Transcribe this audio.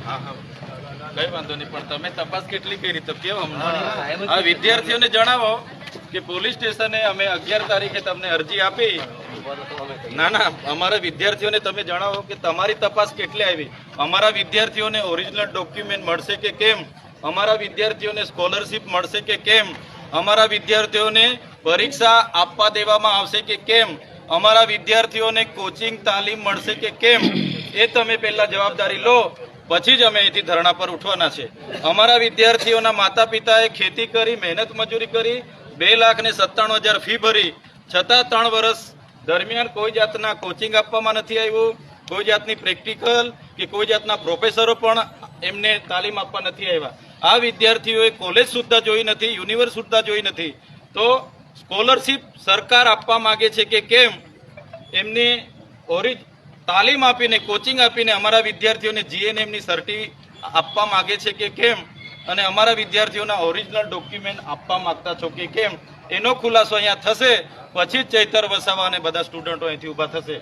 હા હા કઈ વાંધો નહીં, પણ તમે તપાસ કેટલી કરી તો કેવો આ વિદ્યાર્થીઓને જણાવો કે પોલીસ સ્ટેશને અમે 11 તારીખે તમને અરજી આપી. ના ના, અમારા વિદ્યાર્થીઓને તમે જણાવો કે તમારી તપાસ કેટલી આવી, અમારા વિદ્યાર્થીઓને ઓરિજિનલ ડોક્યુમેન્ટ મળશે કે કેમ, અમારા વિદ્યાર્થીઓને સ્કોલરશીપ મળશે કે કેમ, અમારા વિદ્યાર્થીઓને પરીક્ષા આપવા દેવામાં આવશે કે કેમ, અમારા વિદ્યાર્થીઓને કોચિંગ તાલીમ મળશે કે કેમ, એ તમે પહેલા જવાબદારી લો, પછી જ અમે અહીંથી ધરણા પર ઉઠવાના છે. અમારા વિદ્યાર્થીઓના માતા પિતાએ ખેતી કરી, મહેનત મજૂરી કરી, 2,97,000 ફી ભરી, છતાં 3 વર્ષ દરમિયાન કોઈ જાતના કોચિંગ આપવામાં નથી આવ્યું, કોઈ જાતની પ્રેક્ટિકલ કે કોઈ જાતના પ્રોફેસરો પણ એમને તાલીમ આપવા નથી આવ્યા. આ વિદ્યાર્થીઓએ કોલેજ સુદ્ધા જોઈ નથી, યુનિવર્સિટી સુદ્ધા જોઈ નથી. તો સ્કોલરશીપ સરકાર આપવા માંગે છે કે કેમ, એમની તાલીમ આપીને, કોચિંગ આપીને અમારા વિદ્યાર્થીઓને જીએનએમની સર્ટી આપવા માંગે છે કે કેમ, અને અમારા વિદ્યાર્થીઓના ઓરિજિનલ ડોક્યુમેન્ટ આપવા માંગતા છો કે કેમ, એનો ખુલાસો અહીંયા થશે. પછી જ ચૈતર વસાવા અને બધા સ્ટુડન્ટો અહીંથી ઊભા થશે.